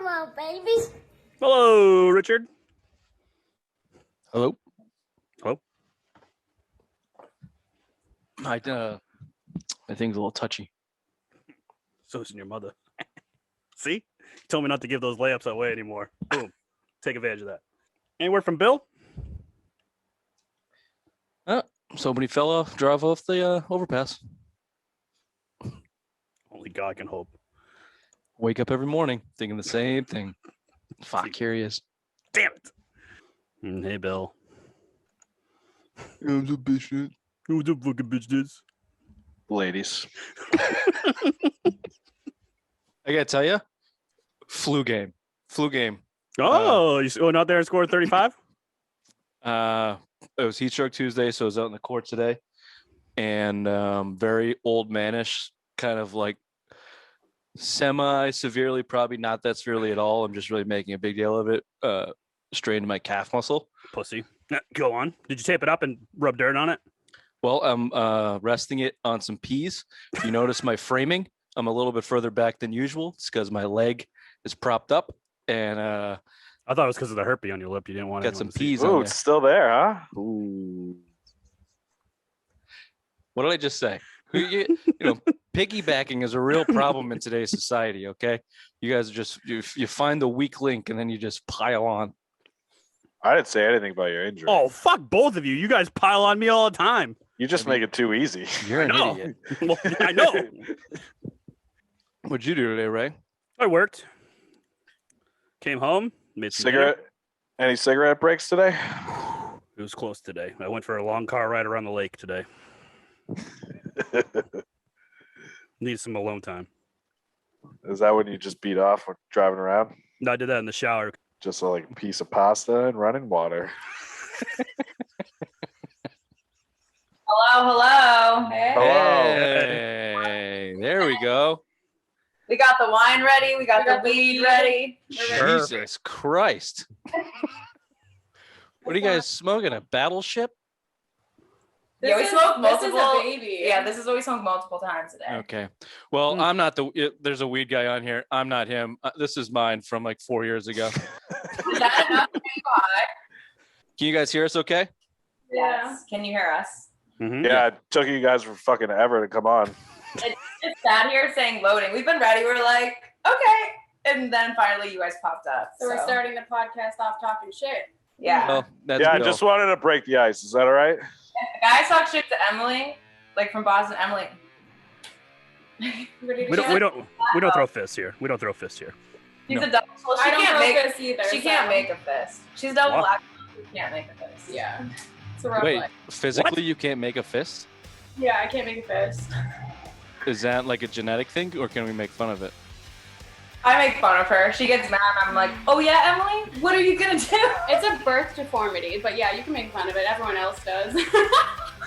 Hello, babies. Hello, Richard. Hello. Hello. My thing's a little touchy. So isn't your mother. See? You told me not to give those layups away anymore. Boom. Take advantage of that. Any word from Bill? Somebody drove off the overpass. Only God can hope. Wake up every morning thinking the same thing. Fuck, here he is. Damn it. Hey, Bill. I'm the bitch. Who the fucking bitch this? Ladies. I gotta tell you, flu game. Oh, you went out there and scored 35? It was Heat Stroke Tuesday, so I was out in the court today. And very old manish, kind of like semi-severely, probably not that severely at all. I'm just really making a big deal of it. Strained my calf muscle. Pussy. Go on. Did you tape it up and rub dirt on it? Well, I'm resting it on some peas. If you notice my framing, I'm a little bit further back than usual. It's because my leg is propped up, and I thought it was because of the herpes on your lip. You didn't want got some to see. peas Ooh, on it's there. still there, huh? Ooh. What did I just say? You know, piggybacking is a real problem in today's society. Okay, you guys are just you find the weak link and then you just pile on. I didn't say anything about your injury. Oh, fuck both of you. You guys pile on me all the time. You just make it too easy. You're an No. idiot. Well, I know. What'd you do today, Ray? I worked. Came home. Made some dinner. Cigarette? Any cigarette breaks today? It was close today. I went for a long car ride around the lake today. Need some alone time. Is that when you just beat off when driving around? No, I did that in the shower. Just like a piece of pasta and running water. Hello. Hey. Hello. Hey, there we go. We got the wine ready. We got the weed ready. Jesus Christ. What are you guys smoking? A battleship? Yeah, we smoked multiple. This is a baby. Yeah, this is what we smoked multiple times a day. Okay. Well, I'm not there's a weed guy on here. I'm not him. This is mine from like 4 years ago. Is that enough to be high? Can you guys hear us okay? Yes. Can you hear us? Mm-hmm. Yeah, it took you guys for fucking ever to come on. It's sat here saying loading. We've been ready. We're like, okay. And then finally you guys popped up. So we're starting the podcast off talking shit. Yeah. Well, that's Yeah, I Bill. just wanted to break the ice. Is that all right? Guys talk shit to Emily, like from Boston. Emily. We don't throw fists here. We don't throw fists here. She's No. a double. Well, I don't throw fists either. She can't make a fist. She's double What? black. She can't make a fist. Yeah. It's a rough Wait, life. physically you can't make a fist? Yeah, I can't make a fist. Is that like a genetic thing or can we make fun of it? I make fun of her. She gets mad. I'm like, oh yeah, Emily, what are you gonna do? It's a birth deformity, but yeah, you can make fun of it. Everyone else does.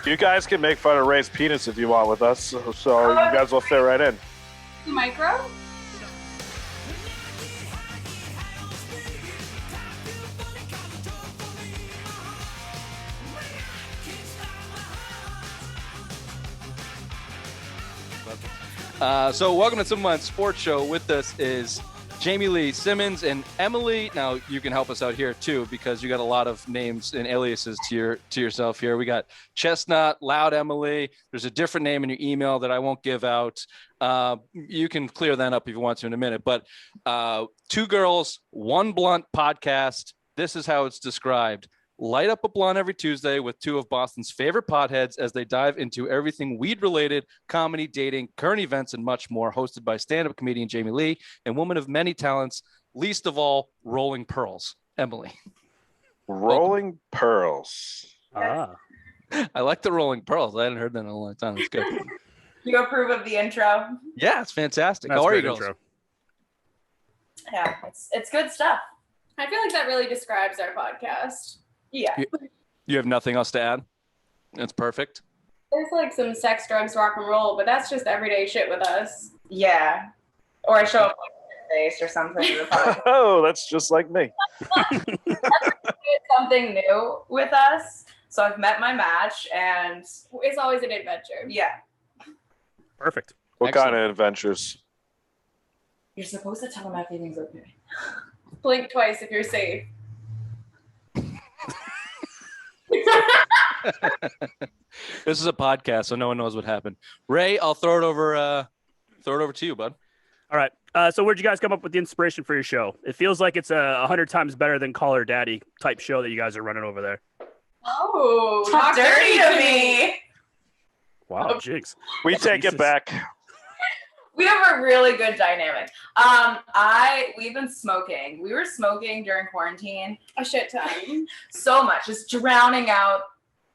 You guys can make fun of Ray's penis if you want with us, so you guys will fit right in. Micro? So welcome to Someone Sports Show. With us is Jaime Lee, Simmons, and Emily. Now you can help us out here too because you got a lot of names and aliases to yourself here. We got Chestnut, Loud Emily. There's a different name in your email that I won't give out. You can clear that up if you want to in a minute. But Two Girls, One Blunt podcast. This is how it's described. Light up a blunt every Tuesday with two of Boston's favorite potheads as they dive into everything weed-related, comedy, dating, current events, and much more. Hosted by stand-up comedian Jaime Lee and woman of many talents, least of all, Rolling Pearls, Emily. Rolling Pearls. Ah. I like the Rolling Pearls. I hadn't heard that in a long time. It's good. You approve of the intro? Yeah, it's fantastic. That's How are you, great girls? intro. Yeah, it's good stuff. I feel like that really describes our podcast. Yeah. You have nothing else to add? That's perfect. There's like some sex, drugs, rock and roll, but that's just everyday shit with us. Yeah. Or I show up like face or something to the podcast. Oh, that's just like me. It's something new with us. So I've met my match and It's always an adventure. yeah. Perfect. What Excellent. kind of adventures? You're supposed to tell them everything's okay. Blink twice if you're safe. This is a podcast, so no one knows what happened. Ray, I'll throw it over to you, bud. All right. So where'd you guys come up with the inspiration for your show? It feels like it's 100 times better than Call Her Daddy type show that you guys are running over there. Oh, Talk dirty to me. Wow, jigs. We take Jesus. it back. We have a really good dynamic. We've been smoking. We were smoking during quarantine A shit ton. so much, just drowning out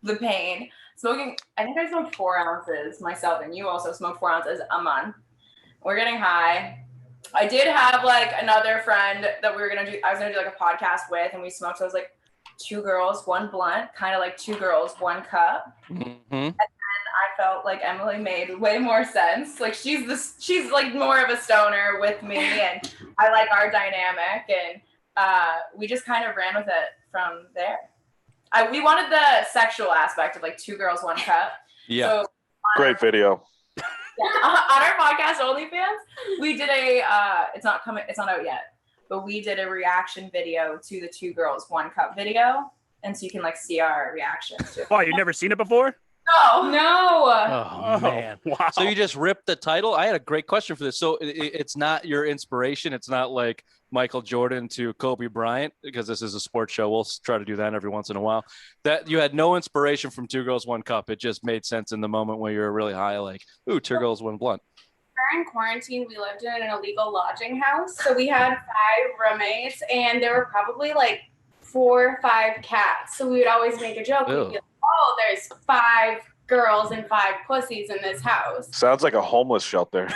the pain. Smoking, I think I smoked 4 ounces myself, and you also smoked 4 ounces a month. We're getting high. I did have like another friend that I was gonna do like a podcast with, and we smoked. So it was like 2 girls, 1 blunt, kind of like 2 girls, 1 cup. Mm-hmm. I felt like Emily made way more sense. Like she's like more of a stoner with me, and I like our dynamic, and we just kind of ran with it from there. We wanted the sexual aspect of like 2 girls, 1 cup. Yeah. So Great video. on our podcast OnlyFans, we did it's not out yet, but we did a reaction video to the 2 girls, 1 cup video, and so you can like see our reactions to it. Oh, you've never seen it before? No. No. Oh, man. Wow. So you just ripped the title? I had a great question for this. So it's not your inspiration. It's not like Michael Jordan to Kobe Bryant, because this is a sports show. We'll try to do that every once in a while. That you had no inspiration from 2 girls, 1 cup. It just made sense in the moment when you were really high, like, ooh, 2 girls, 1 blunt. During quarantine, we lived in an illegal lodging house. So we had 5 roommates, and there were probably like 4 or 5 cats. So we would always make a joke. We'd be like, oh, there's 5 girls and 5 pussies in this house. Sounds like a homeless shelter.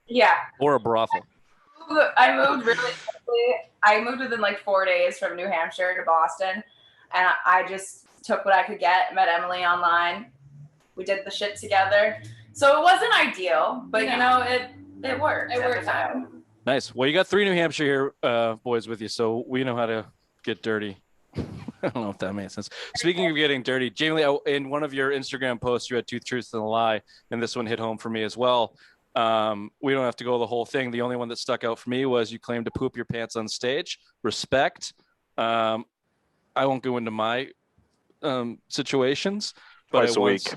Yeah. Or a brothel. I moved really quickly. I moved within like 4 days from New Hampshire to Boston, and I just took what I could get. Met Emily online. We did the shit together. So it wasn't ideal, but you know, it worked. It worked out. Nice. Well, you got 3 New Hampshire here, boys with you, so we know how to get dirty. I don't know if that made sense. Speaking of getting dirty, Jaime Lee, in one of your Instagram posts, you had 2 truths and a lie, and this one hit home for me as well. We don't have to go the whole thing. The only one that stuck out for me was you claimed to poop your pants on stage. Respect. I won't go into my situations, but Twice a week.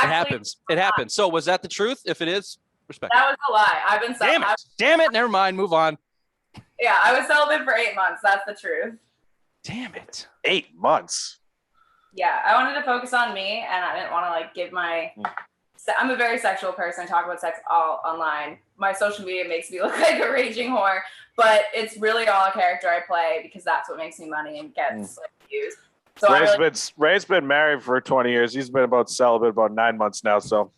It happens. It happens. So was that the truth? If it is, respect. That was a lie. I've been celibate. Damn it. Never mind. Move on. Yeah, I was celibate for 8 months. That's the truth. Damn it. 8 months. Yeah, I wanted to focus on me, and I didn't want to like give my. I'm a very sexual person. I talk about sex all online. My social media makes me look like a raging whore, but it's really all a character I play because that's what makes me money and gets like, views. So Ray's been married for 20 years. He's been celibate about 9 months now. So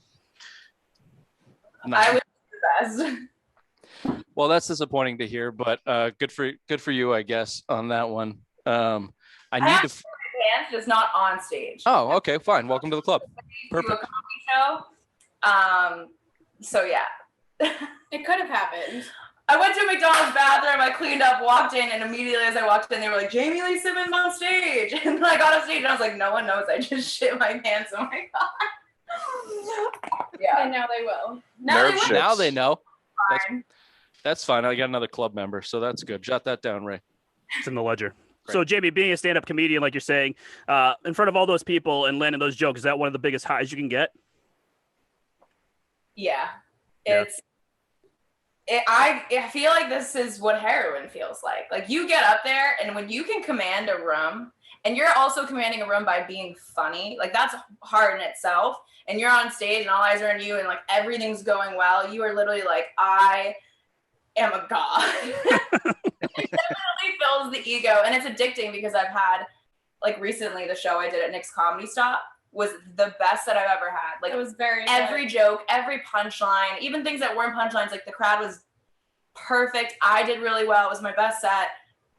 I wish the best. Well, that's disappointing to hear, but good for you, I guess, on that one. I need to. Pants, just not on stage. Oh, okay, fine. Welcome to the club. Perfect. Do a comedy show. So yeah. It could have happened. I went to a McDonald's bathroom, I cleaned up, walked in, and immediately as I walked in, they were like, Jaime Lee Simmons on stage. And then I got on stage and I was like, no one knows I just shit my pants. Oh my God. Yeah. And now they will. Now they know. Fine. That's fine. I got another club member, so that's good. Jot that down, Ray. It's in the ledger. Great. So, Jamie, being a stand-up comedian, like you're saying, in front of all those people and landing those jokes, is that one of the biggest highs you can get? Yeah. Yeah. I feel like this is what heroin feels like. Like you get up there and when you can command a room and you're also commanding a room by being funny, like that's hard in itself. And you're on stage and all eyes are on you and like everything's going well. You are literally like, I am a god. It definitely fills the ego. And it's addicting because I've had like recently the show I did at Nick's Comedy Stop was the best that I've ever had. Like It was very every good. joke, every punchline, even things that weren't punchlines, like the crowd was perfect. I did really well. It was my best set.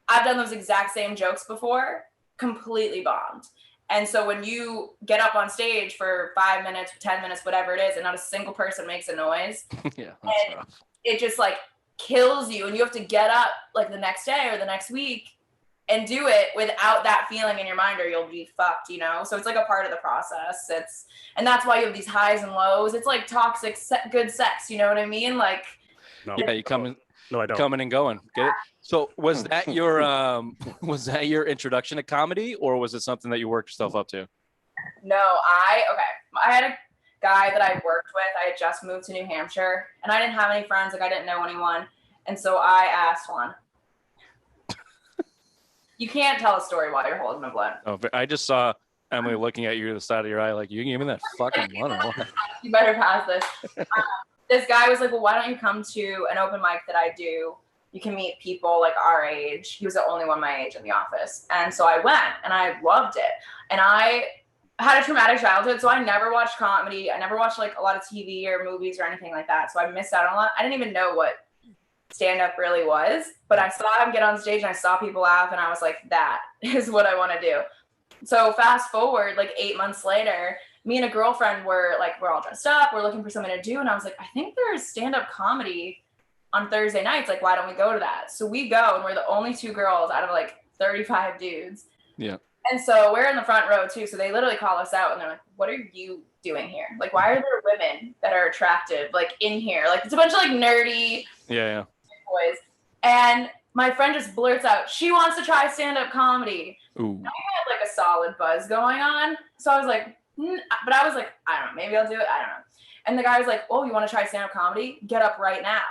I've done those exact same jokes before, completely bombed. And so when you get up on stage for 5 minutes, 10 minutes, whatever it is, and not a single person makes a noise, Yeah, that's and rough. it just like kills you. And you have to get up like the next day or the next week and do it without that feeling in your mind, or you'll be fucked, you know? So it's like a part of the process. And that's why you have these highs and lows. It's like toxic, good sex. You know what I mean? Like, No. Yeah, you come in, No, I don't. coming and going. Get it? So was that your introduction to comedy, or was it something that you worked yourself up to? no, I had a guy that I worked with. I had just moved to New Hampshire, and I didn't have any friends. Like, I didn't know anyone. And so I asked one. You can't tell a story while you're holding a blunt. Oh, but I just saw Emily looking at you to the side of your eye, like, you can give me that fucking blunt or what? You better pass this. This guy was like, well, why don't you come to an open mic that I do? You can meet people like our age. He was the only one my age in the office. And so I went, and I loved it. And I had a traumatic childhood, so I never watched comedy. I never watched like a lot of TV or movies or anything like that. So I missed out on a lot. I didn't even know what stand-up really was, but I saw him get on stage and I saw people laugh, and I was like, that is what I want to do. So fast forward like 8 months later, me and a girlfriend were all dressed up, we're looking for something to do, and I was like, I think there's stand-up comedy on Thursday nights, like, why don't we go to that? So we go, and we're the only 2 girls out of like 35 dudes. Yeah. And so we're in the front row too, so they literally call us out, and they're like, what are you doing here? Like, why are there women that are attractive like in here? Like, it's a bunch of like nerdy boys. And my friend just blurts out, she wants to try stand-up comedy. Ooh. I had like a solid buzz going on. So I was like, but I was like, I don't know, maybe I'll do it. I don't know. And the guy was like, oh, you want to try stand-up comedy? Get up right now.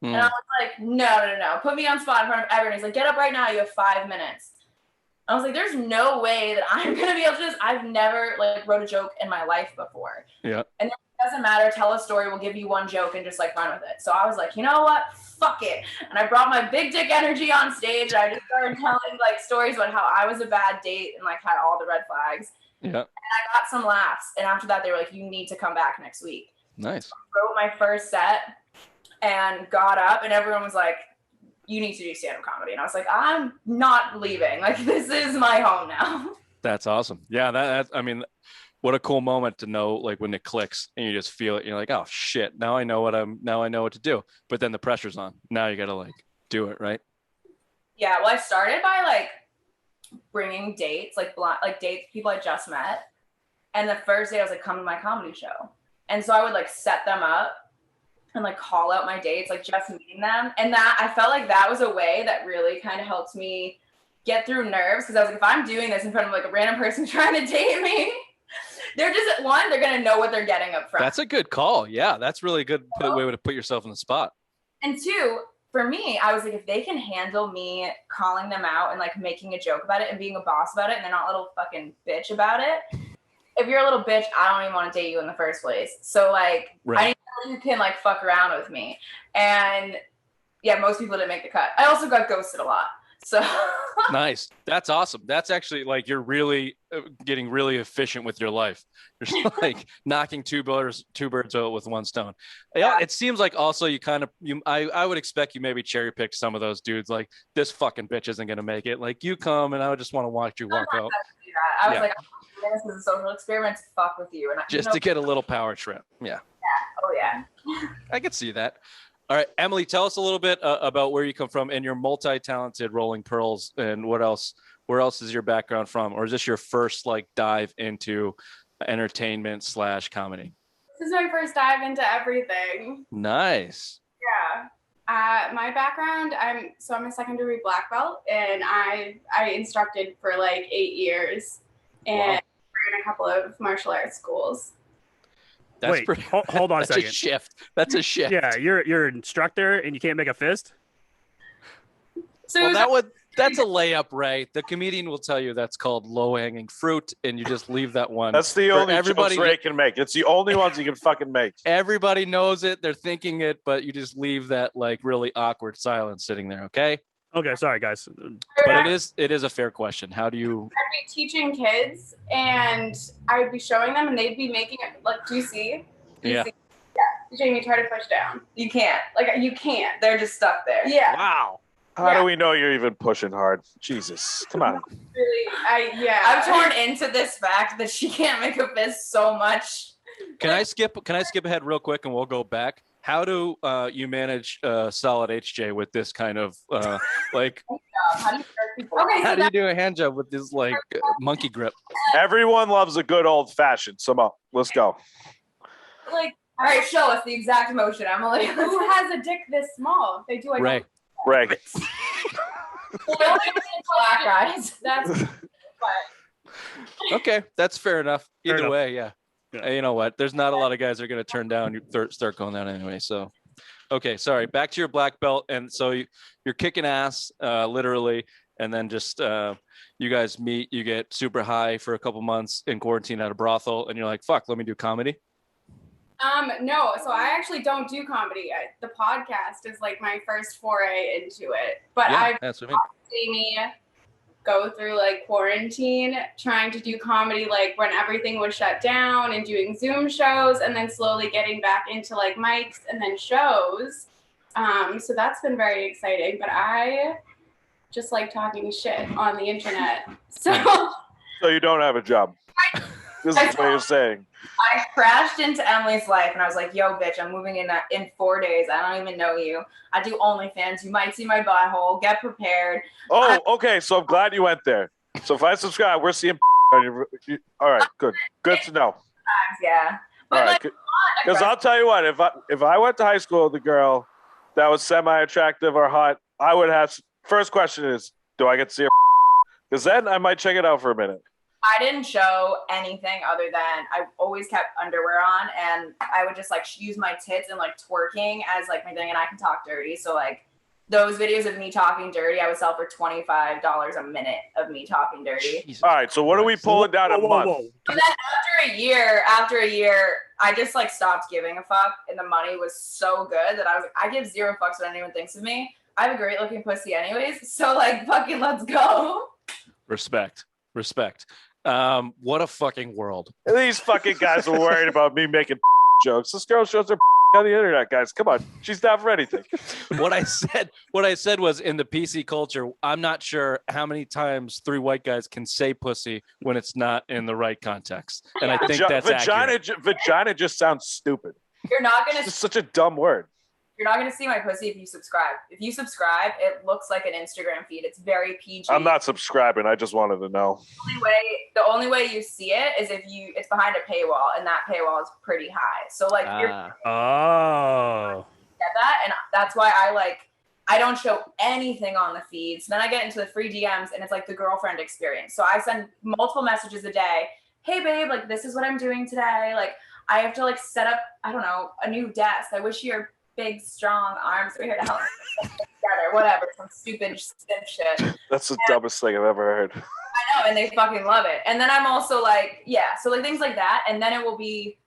And I was like, no. Put me on spot in front of everyone. He's like, get up right now. You have 5 minutes. I was like, there's no way that I'm going to be able to do this. I've never like wrote a joke in my life before. Yeah. And it doesn't matter. Tell a story. We'll give you one joke and just like run with it. So I was like, you know what? Fuck it. And I brought my big dick energy on stage. And I just started telling like stories about how I was a bad date and like had all the red flags. Yeah. And I got some laughs. And after that, they were like, you need to come back next week. Nice. So I wrote my first set and got up, and everyone was like, you need to do stand-up comedy. And I was like, I'm not leaving. Like, this is my home now. That's awesome. Yeah, that's, I mean, what a cool moment to know, like, when it clicks and you just feel it. You're like, oh shit, now I know what to do. But then the pressure's on. Now you got to like do it, right? Yeah. Well, I started by like bringing dates, like dates, people I just met. And the first day I was like, come to my comedy show. And so I would like set them up and like call out my dates, like just meeting them. And that, I felt like that was a way that really kind of helped me get through nerves. Cause I was like, if I'm doing this in front of like a random person trying to date me, they're just, they're going to know what they're getting up front. That's a good call. Yeah. That's really a good way to put yourself in the spot. And 2, for me, I was like, if they can handle me calling them out and like making a joke about it and being a boss about it, and they're not a little fucking bitch about it. If you're a little bitch, I don't even want to date you in the first place. So like, right. I need someone who can like fuck around with me. And yeah, most people didn't make the cut. I also got ghosted a lot. So nice. That's awesome. That's actually like, you're really getting really efficient with your life. You're just like knocking two birds out with one stone. Yeah. It seems like also I would expect you maybe cherry pick some of those dudes. Like, this fucking bitch isn't going to make it. Like, you come and I would just want to watch you walk out. I was like, this is a social experiment to fuck with you. And just to get a little power trip. Yeah. Oh yeah. I could see that. All right, Emily, tell us a little bit about where you come from and your multi-talented Rolling Pearls, and where else is your background from? Or is this your first like dive into entertainment / comedy? This is my first dive into everything. Nice. Yeah. My background, I'm a secondary black belt, and I instructed for like 8 years, and ran a couple of martial arts schools. Wait, hold on a second. That's a shift. Yeah, you're an instructor and you can't make a fist? So that's a layup, Ray. The comedian will tell you that's called low-hanging fruit, and you just leave that one. That's the only jokes Ray can make. It's the only ones he can fucking make. Everybody knows it. They're thinking it, but you just leave that like really awkward silence sitting there, okay? Okay, sorry guys. But it is a fair question. How do you? I'd be teaching kids, and I would be showing them, and they'd be making it like, do you see? Yeah. Yeah. Jamie, try to push down. You can't. Like, you can't. They're just stuck there. Yeah. Wow. How do we know you're even pushing hard? Jesus, come on. Really, I'm torn into this fact that she can't make a fist so much. Can I skip ahead real quick and we'll go back? how do you manage solid HJ with this kind of like? How do you start people? How do you do a hand job with this like monkey grip? Everyone loves a good old fashioned. So let's go. Like, All right, show us the exact motion, Emily. who has a dick this small? They do. Ray. Ray. Black guys. That's. Okay, that's fair enough. Fair Either enough. way, yeah. Yeah. You know what? There's not a lot of guys that are going to turn down. You start going down anyway. So, okay, sorry. Back to your black belt, and so you're kicking ass, literally, and then just you guys meet. You get super high for a couple months in quarantine at a brothel, and you're like, "Fuck, let me do comedy." No, so I actually don't do comedy. The podcast is like my first foray into it. But Yeah, I've that's what I mean. seen me go through like quarantine, trying to do comedy like when everything was shut down and doing Zoom shows, and then slowly getting back into like mics and then shows. So that's been very exciting. But I just like talking shit on the internet. So So you don't have a job. This is what you're saying. I crashed into Emily's life and I was like, yo, bitch, I'm moving in 4 days. I don't even know you. I do OnlyFans. You might see my butthole. Get prepared. Oh, okay. So I'm glad you went there. So if I subscribe, we're seeing on your. All right, good. Good to know. Yeah. But All right, because I'll tell you what, if I went to high school with a girl that was semi-attractive or hot, I would have. First question is, do I get to see her? Because then I might check it out for a minute. I didn't show anything other than I always kept underwear on, and I would just like use my tits and like twerking as like my thing, and I can talk dirty. So like those videos of me talking dirty, I would sell for $25 a minute of me talking dirty. Jesus All right, so what are we pulling down a month? And then after a year, I just like stopped giving a fuck, and the money was so good that I was like, I give zero fucks what anyone thinks of me. I have a great looking pussy anyways, so like fucking let's go. Respect. What a fucking world. These fucking guys are worried about me making jokes. This girl shows her on the internet, guys. Come on, she's down for anything. What I said was, in the PC culture, I'm not sure how many times 3 white guys can say pussy when it's not in the right context. And I think that's accurate. Vagina just sounds stupid. You're not gonna It's such a dumb word. You're not gonna see my pussy if you subscribe. If you subscribe, it looks like an Instagram feed. It's very PG. I'm not subscribing. I just wanted to know. The only way you see it is if it's behind a paywall, and that paywall is pretty high. So like you're Oh. get that, and that's why I don't show anything on the feeds. Then I get into the free DMs, and it's like the girlfriend experience. So I send multiple messages a day. Hey babe, like this is what I'm doing today. Like I have to like set up, I don't know, a new desk. I wish your big strong arms were here to help us together. Whatever, some stupid shit. That's the dumbest thing I've ever heard. I know, and they fucking love it. And then I'm also like, yeah, so like things like that, and then it will be,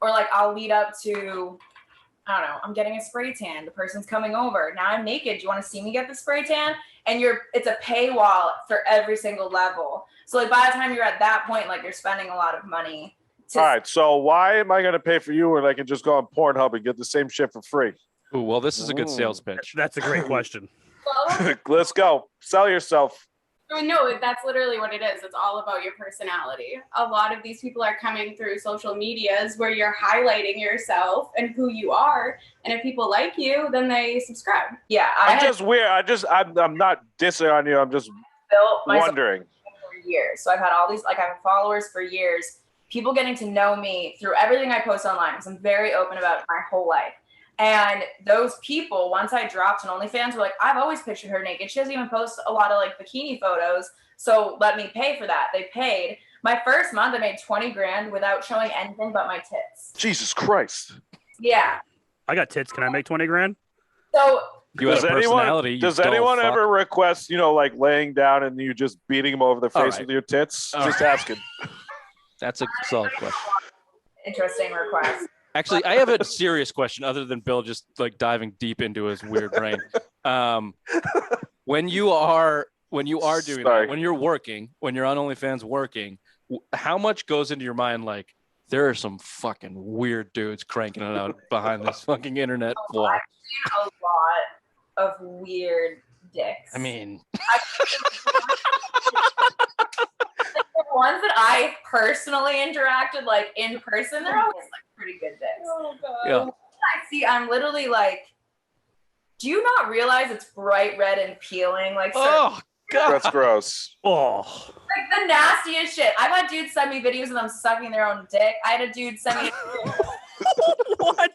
or like I'll lead up to, I don't know, I'm getting a spray tan. The person's coming over. Now I'm naked. Do you want to see me get the spray tan? And it's a paywall for every single level. So like by the time you're at that point, like you're spending a lot of money. All right, so why am I going to pay for you when I can just go on Pornhub and get the same shit for free? Ooh, well, this is a good sales pitch. That's a great question. Well, Let's go. Sell yourself. no, that's literally what it is. It's all about your personality. A lot of these people are coming through social medias where you're highlighting yourself and who you are. And if people like you, then they subscribe. Yeah, I'm just weird. I'm not dissing on you. I'm just built myself wondering. for years. So I've had all these, like I have followers for years. People getting to know me through everything I post online, because I'm very open about my whole life. And those people, once I dropped an OnlyFans, were like, I've always pictured her naked. She doesn't even post a lot of like bikini photos, so let me pay for that. They paid. My first month, I made $20,000 without showing anything but my tits. Jesus Christ. Yeah. I got tits. Can I make 20 grand? So You have a personality. Does anyone ever request, like laying down and you just beating them over the face right. with your tits? All Just right. asking. That's a solid question. interesting request. Actually, I have a serious question other than Bill just like diving deep into his weird brain. When you are doing that, when you're working, when you're on OnlyFans working, how much goes into your mind? Like, there are some fucking weird dudes cranking it out behind this fucking internet wall. I've seen a lot of weird dicks. I mean, the ones that I personally interacted like in person, they're always like pretty good dicks. Oh, God. yeah. I see, I'm literally like, do you not realize it's bright red and peeling? Like, Oh God, That's gross. Oh, like the nastiest shit. I've had dudes send me videos of them sucking their own dick. I had a dude send me what?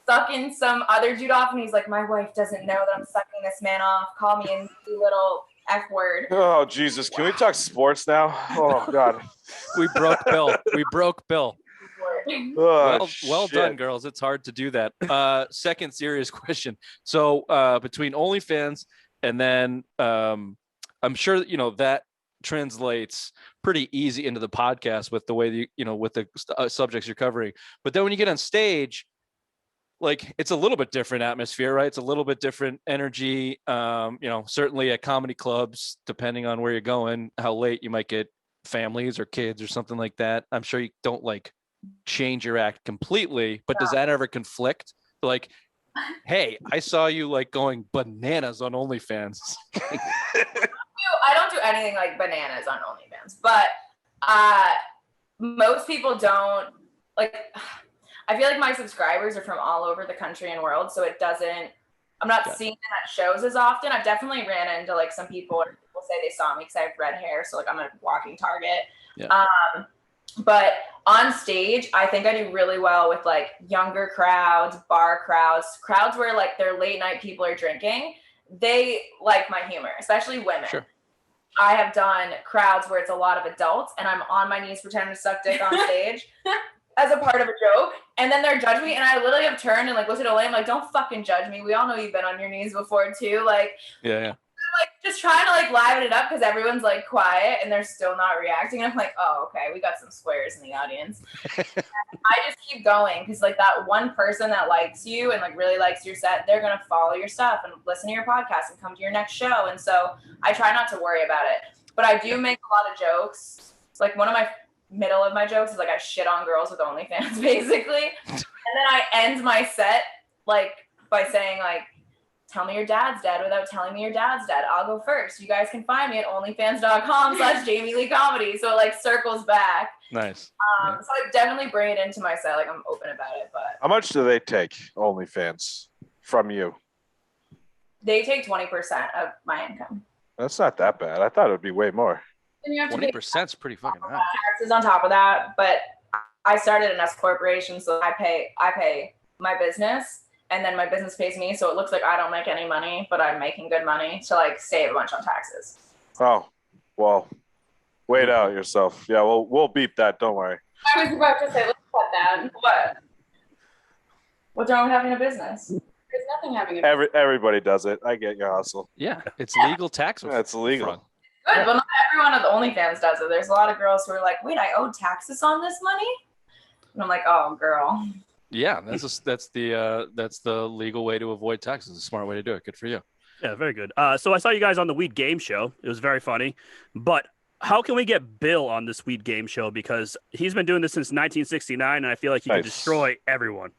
sucking some other dude off, and he's like, my wife doesn't know that I'm sucking this man off. Call me a little F word. Oh Jesus! Can we talk sports now? Oh God. we broke Bill. We broke Bill. Oh, Well done, shit. girls. It's hard to do that. Second serious question. So between OnlyFans and then I'm sure that, that translates pretty easy into the podcast with the way with the subjects you're covering. But then when you get on stage, like it's a little bit different atmosphere, right? It's a little bit different energy. Certainly at comedy clubs, depending on where you're going, how late you might get families or kids or something like that. I'm sure you don't like change your act completely, but does that ever conflict? Like, hey, I saw you like going bananas on OnlyFans. I don't do anything like bananas on OnlyFans, but most people don't like. I feel like my subscribers are from all over the country and world, so it doesn't. I'm not seeing them at shows as often. I've definitely ran into like some people, or people say they saw me because I have red hair, so like I'm a walking target. Yeah. But on stage, I think I do really well with like younger crowds, bar crowds where like their late night people are drinking. They like my humor, especially women. Sure. I have done crowds where it's a lot of adults and I'm on my knees pretending to suck dick on stage as a part of a joke. And then they're judging me. And I literally have turned and like looked at Elaine, like, don't fucking judge me. We all know you've been on your knees before too. Like, Yeah. like just trying to like liven it up because everyone's like quiet and they're still not reacting. And I'm like, oh, okay, we got some squares in the audience. I just keep going because like that one person that likes you and like really likes your set, they're gonna follow your stuff and listen to your podcast and come to your next show. And so I try not to worry about it. But I do make a lot of jokes. Like one of my middle of my jokes is like I shit on girls with OnlyFans basically. And then I end my set like by saying like, tell me your dad's dead without telling me your dad's dead. I'll go first. You guys can find me at onlyfans.com/Jaime Lee Comedy. So it like circles back. Nice. So I definitely bring it into my set. Like I'm open about it, but How much do they take OnlyFans from you? they take 20% of my income. That's not that bad. I thought it would be way more. And you have to pay 20% is pretty fucking high. taxes on top of that. But I started an S corporation, so I pay my business. And then my business pays me, so it looks like I don't make any money, but I'm making good money to like save a bunch on taxes. Oh, well, wait out yourself. Yeah, we'll beep that. Don't worry. I was about to say, let's cut that. What? What's wrong with having a business? There's nothing having a Everybody does it. I get your hustle. Yeah, it's legal tax. Yeah, it's illegal. front. Good, but not everyone at the OnlyFans does it. There's a lot of girls who are like, wait, I owe taxes on this money? And I'm like, oh, girl. Yeah, that's the legal way to avoid taxes. It's a smart way to do it. Good for you. Yeah, very good. So I saw you guys on the Weed Game Show. It was very funny. But how can we get Bill on this Weed Game Show? Because he's been doing this since 1969, and I feel like he can destroy everyone.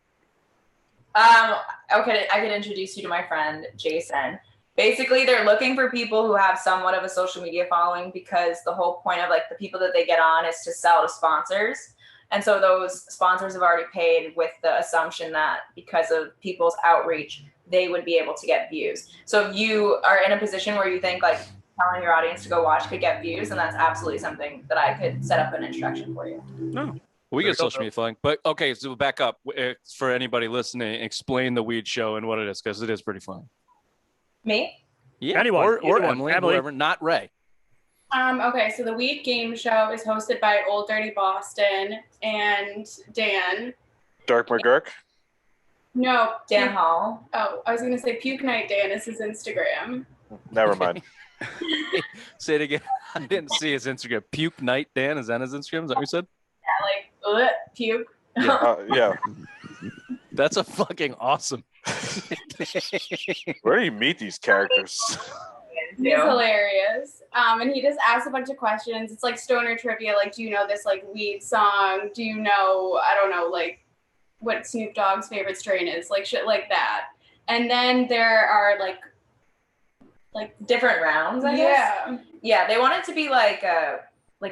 Okay, I could introduce you to my friend, Jason. Basically, they're looking for people who have somewhat of a social media following because the whole point of like the people that they get on is to sell to sponsors. And so those sponsors have already paid with the assumption that because of people's outreach, they would be able to get views. So if you are in a position where you think like telling your audience to go watch could get views, then that's absolutely something that I could set up an introduction for you. No. We get social media following, but okay, so back up for anybody listening. Explain the Weed Show and what it is, because it is pretty fun. Me? Yeah, Anyone, or anyone. Emily, Emily. whoever, not Ray. Okay, so the Weed Game Show is hosted by Old Dirty Boston and Dan. Dirk McGurk. No, Dan Hall. Oh, I was going to say Puke Night Dan is his Instagram. Never mind. Say it again. I didn't see his Instagram. Puke Night Dan, is that his Instagram? Is that what you said? Yeah, like, puke. Yeah. That's a fucking awesome. Where do you meet these characters? He's hilarious. And he just asks a bunch of questions. It's like stoner trivia. Like, do you know this like weed song? Do you know, I don't know, like what Snoop Dogg's favorite strain is? Like shit like that. And then there are like different rounds, I guess. yeah. Yeah, they want it to be like a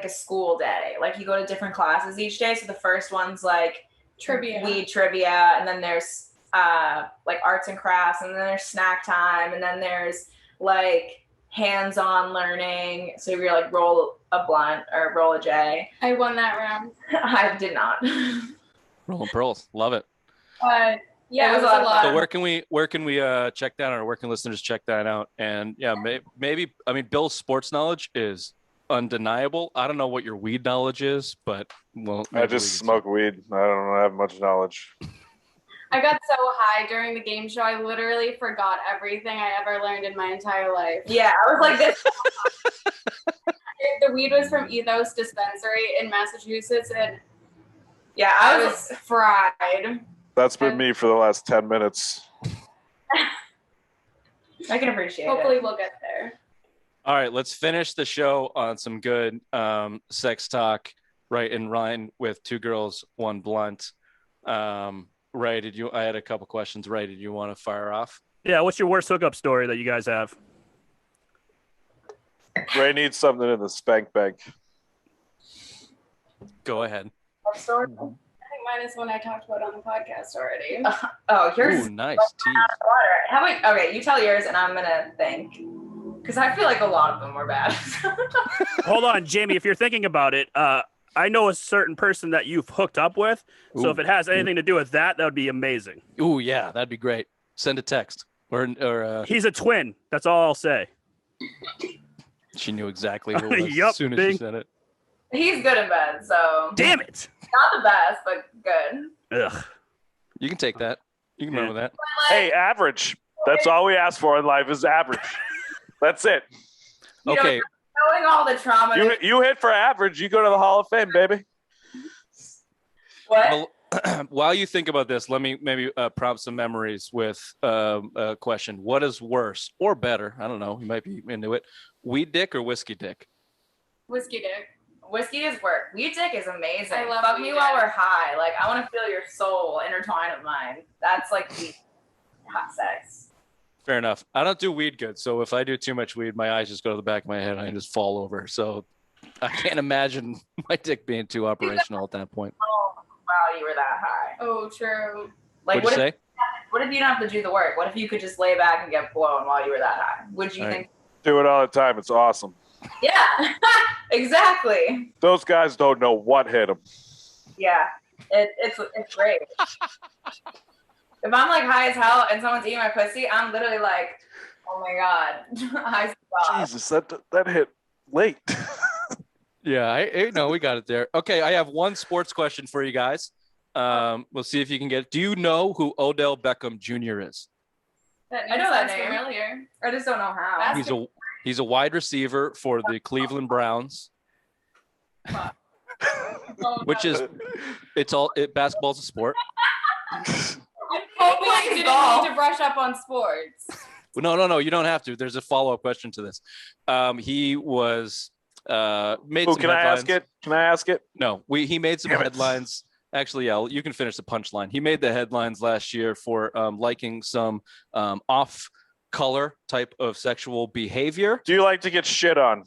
school day. Like you go to different classes each day. So the first one's like weed trivia, and then there's like arts and crafts, and then there's snack time, and then there's like hands-on learning. So you're like roll a blunt or roll a J. I won that round. I did not. Rolling pearls, love it. Yeah, it was a lot. So where can we check that out, or where can listeners check that out? And yeah, maybe I mean, Bill's sports knowledge is undeniable. I don't know what your weed knowledge is, but well, I just smoke weed. I don't have much knowledge. I got so high during the game show, I literally forgot everything I ever learned in my entire life. Yeah, I was like this. The weed was from Ethos Dispensary in Massachusetts, and yeah, I was fried. That's been me for the last 10 minutes. I can appreciate it. Hopefully we'll get there. All right, let's finish the show on some good sex talk, right in line with Two Girls, One Blunt. Ray, I had a couple questions. Ray, did you want to fire off? Yeah, what's your worst hookup story that you guys have? Ray needs something in the spank bank. Go ahead. Story? Mine is one I talked about on the podcast already. Yours. Ooh, nice. How about, okay, you tell yours and I'm going to think. Because I feel like a lot of them were bad. Hold on, Jamie, if you're thinking about it, I know a certain person that you've hooked up with. So Ooh. if it has anything to do with that, that would be amazing. Ooh, yeah, that'd be great. Send a text. Or He's a twin. That's all I'll say. She knew exactly who it was Yep, as soon as she said it. He's good in bed, so. Damn it. Not the best, but good. Ugh. You can take that. You can run with that. Hey, average. That's all we ask for in life is average. That's it. Okay. Knowing all the trauma. You hit for average, you go to the Hall of Fame, baby. What? Well, while you think about this, let me maybe prompt some memories with a question. What is worse or better? I don't know. You might be into it. Weed dick or whiskey dick? Whiskey dick. Whiskey is work. Weed dick is amazing. I love Fuck weed me dick. while we're high. Like, I want to feel your soul intertwined with mine. That's like the hot sex. Fair enough. I don't do weed good, so if I do too much weed, my eyes just go to the back of my head and I just fall over. So I can't imagine my dick being too operational at that point. Oh, wow, you were that high. Oh, true. Like, What'd you say? what if you don't have to do the work? What if you could just lay back and get blown while you were that high? Would you All right. think? Do it all the time. It's awesome. Yeah, exactly. Those guys don't know what hit them. Yeah, it's great. If I'm like high as hell and someone's eating my pussy, I'm literally like, oh my god, I saw. Jesus, that hit late. Yeah, I no, we got it there. Okay, I have one sports question for you guys. We'll see if you can get it. Do you know who Odell Beckham Jr. is? That I know that sounds name. familiar. I just don't know how. He's a wide receiver for the Cleveland Browns, which is basketball's a sport. I didn't need to brush up on sports. No, you don't have to. There's a follow-up question to this. He was made some Can headlines. Can I ask it? No, he made some headlines. Actually, yeah, you can finish the punchline. He made the headlines last year for liking some off-color type of sexual behavior. Do you like to get shit on?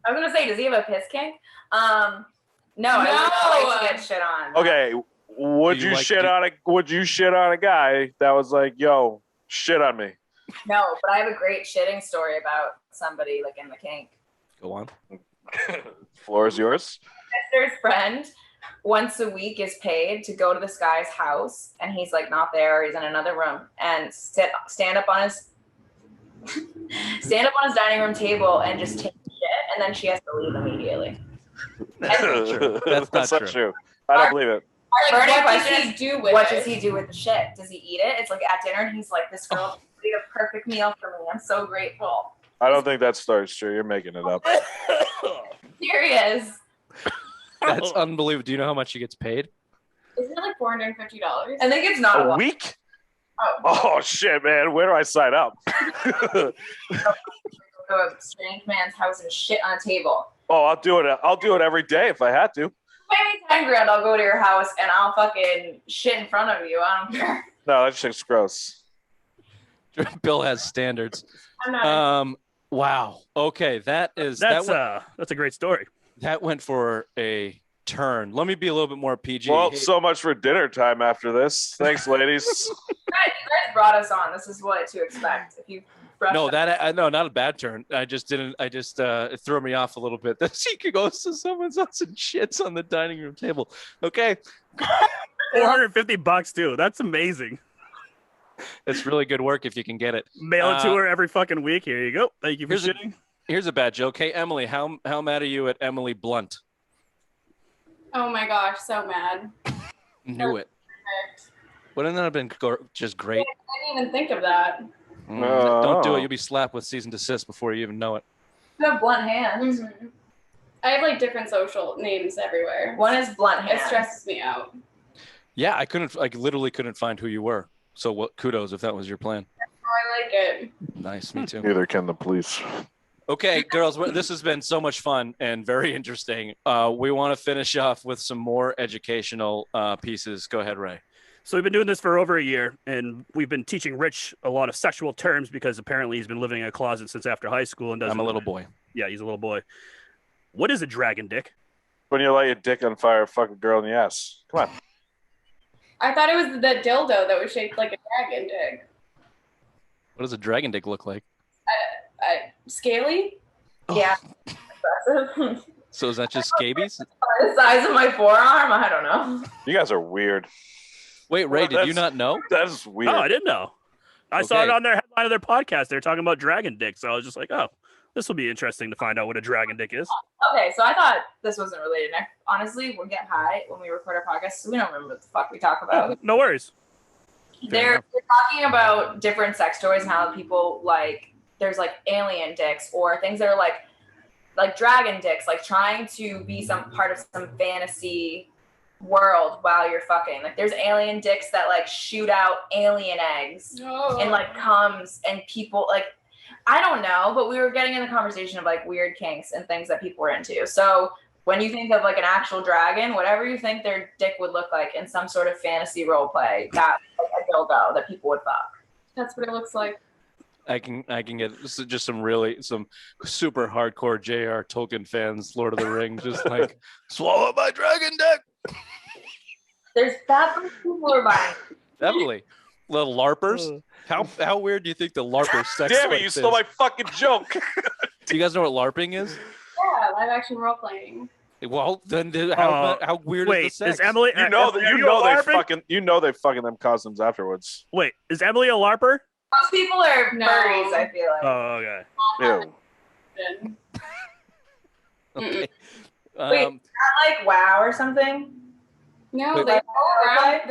I was gonna say, does he have a piss kink? No, I would like to get shit on. Okay, would you shit on a guy that was like, "Yo, shit on me"? No, but I have a great shitting story about somebody like in the kink. Go on. Floor is yours. Sister's friend once a week is paid to go to this guy's house, and he's like not there, he's in another room, and stand up on his dining room table and just take shit, and then she has to leave immediately. That's not true. That's not true. I don't believe it. Our burning What does question he is, do with what it? does he do with the shit? Does he eat it? It's like at dinner, and he's like, this girl made a perfect meal for me. I'm so grateful. I don't think that story's true. You're making it up. Serious. That's unbelievable. Do you know how much he gets paid? Isn't it like $450? I think it's not A week? Oh shit, man! Where do I sign up? Go to a strange man's house and shit on a table. Oh, I'll do it. I'll do it every day if I had to. Pay me $10,000, I'll go to your house and I'll fucking shit in front of you. I don't care. No, that shit's gross. Bill has standards. I'm not. Wow. Okay, that's a great story. that went for a turn. Let me be a little bit more PG. Well, so much for dinner time after this. Thanks, ladies. You guys brought us on. This is what to expect. If you no, not a bad turn. I just it threw me off a little bit that she goes to someone's house and shits on the dining room table. Okay. $450 too. That's amazing. It's really good work if you can get it. Mail it to her every fucking week. Here you go. Thank you for shitting. Here's a bad joke. Hey, Emily, how mad are you at Emily Blunt? Oh my gosh, so mad. Knew it. Wouldn't that have been just great? I didn't even think of that. Don't do it. You'll be slapped with cease and desist before you even know it. You have blunt hands. Mm-hmm. I have like different social names everywhere. One is blunt hands. It stresses me out. Yeah, I literally couldn't find who you were. So what? Kudos if that was your plan. I like it. Nice, me too. Neither can the police. Okay, girls, this has been so much fun and very interesting. We want to finish off with some more educational pieces. Go ahead, Ray. So we've been doing this for over a year, and we've been teaching Rich a lot of sexual terms because apparently he's been living in a closet since after high school and doesn't. I'm a little boy. Yeah, he's a little boy. What is a dragon dick? When you light your dick on fire, fuck a girl in the ass. Come on. I thought it was the dildo that was shaped like a dragon dick. What does a dragon dick look like? Scaly? Oh. Yeah. So is that just scabies? The size of my forearm? I don't know. You guys are weird. Wait, Ray, did you not know? That's weird. Oh, I didn't know. I saw it on their headline of their podcast. They're talking about dragon dick. So I was just like, oh, this will be interesting to find out what a dragon dick is. Okay, so I thought this wasn't related. Honestly, we'll get high when we record our podcast, so we don't remember what the fuck we talk about. Oh, no worries. They're talking about different sex toys and how people there's alien dicks or things that are like dragon dicks, like trying to be some part of some fantasy world while you're fucking. Like there's alien dicks that shoot out alien eggs and comes and people I don't know, but we were getting in the conversation of weird kinks and things that people were into. So when you think of an actual dragon, whatever you think their dick would look like in some sort of fantasy role play, that's a dildo that people would fuck. That's what it looks like. I can get just some super hardcore J.R. Tolkien fans, Lord of the Rings, just swallow my dragon dick. There's that many people are buying. Definitely. Little LARPers. How weird do you think the LARPer sex Damn it, you stole my fucking joke. Do you guys know what LARPing is? Yeah, live action role playing. Well, then how weird is the sex? Is Emily? You know they fucking them costumes afterwards. Wait, is Emily a LARPer? Most people are furries, I feel like. Oh, okay. Ew. Okay. Wait, not WoW or something? No, they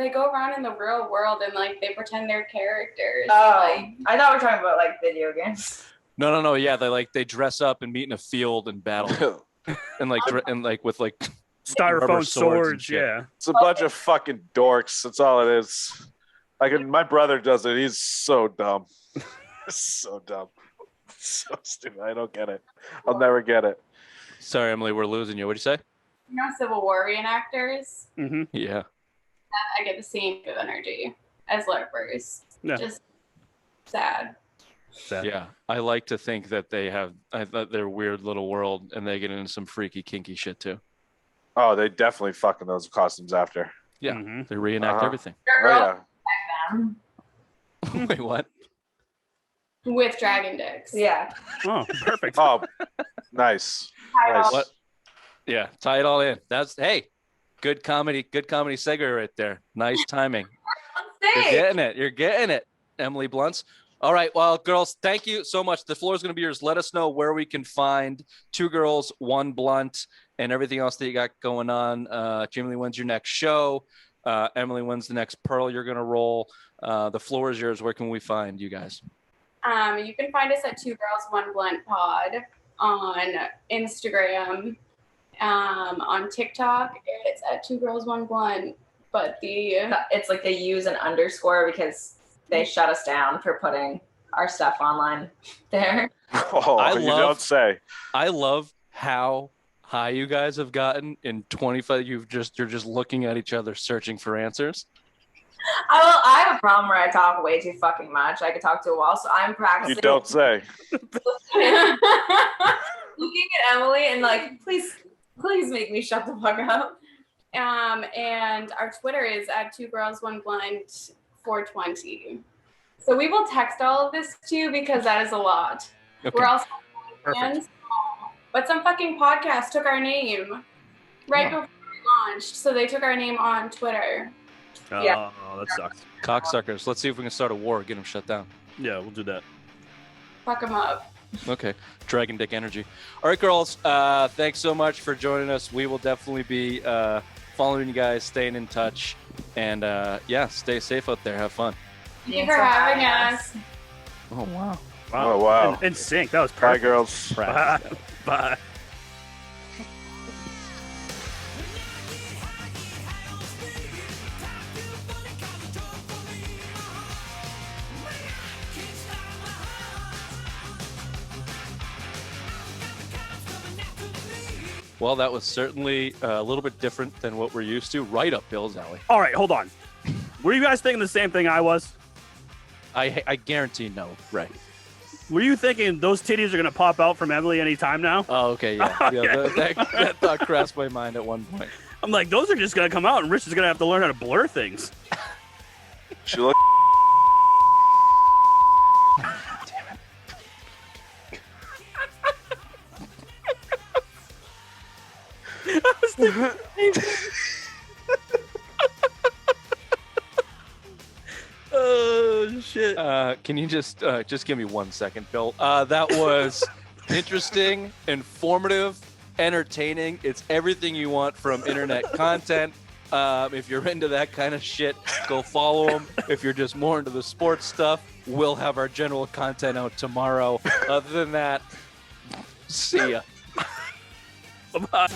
go around in the real world and they pretend they're characters. Oh, I thought we were talking about video games. No. Yeah, they dress up and meet in a field and battle, and with styrofoam swords. Yeah, it's a bunch of fucking dorks. That's all it is. My brother does it. He's so dumb. So dumb. So stupid. I don't get it. I'll never get it. Sorry, Emily, we're losing you. What'd you say? You know, Civil War reenactors? Mm-hmm. Yeah. I get the same good energy as LARPers. Yeah. Just sad. Yeah, I like to think that I thought their weird little world, and they get into some freaky, kinky shit too. Oh, they definitely fucking those costumes after. Yeah, They reenact everything. Oh, yeah. Wait, what? With dragon dicks. Yeah. Oh, perfect. Oh, nice. What? Yeah, tie it all in. Good comedy segue right there. Nice timing. You're getting it, Emily Blunts. All right, well, girls, thank you so much. The floor is going to be yours. Let us know where we can find Two Girls, One Blunt, and everything else that you got going on. Jaime Lee, when's your next show? Emily, when's the next Pearl you're going to roll? The floor is yours. Where can we find you guys? You can find us at Two Girls, One Blunt Pod on Instagram. On TikTok, it's at Two Girls, One Blunt. But it's they use an underscore because they shut us down for putting our stuff online there. Oh, you don't say. I love how high you guys have gotten in 25. You're just looking at each other, searching for answers. I have a problem where I talk way too fucking much. I could talk to a wall, so I'm practicing. You don't say. Looking at Emily and please make me shut the fuck up. And our Twitter is at 2girls1blunt420. So we will text all of this to you because that is a lot. Okay. We're also fans, but some fucking podcast took our name right before we launched. So they took our name on Twitter. Oh, Yeah. that sucks. Cocksuckers. Let's see if we can start a war. Get them shut down. Yeah, we'll do that. Fuck them up. Okay. Dragon Dick energy. All right, girls. Thanks so much for joining us. We will definitely be following you guys, staying in touch, and stay safe out there. Have fun. Thank you for having us. Oh wow. Oh, wow. In sync. That was Bye, perfect. girls. Bye. Bye. Well, that was certainly a little bit different than what we're used to. Right up Bill's alley. All right, hold on. Were you guys thinking the same thing I was? I guarantee no, Ray. Were you thinking those titties are going to pop out from Emily anytime now? Oh, okay, yeah. That thought crossed my mind at one point. I'm like, those are just going to come out, and Rich is going to have to learn how to blur things. She looked. Oh, shit. Can you just give me 1 second, Bill? That was interesting, informative, entertaining. It's everything you want from internet content. If you're into that kind of shit, go follow them. If you're just more into the sports stuff, we'll have our general content out tomorrow. Other than that, see ya. Bye-bye.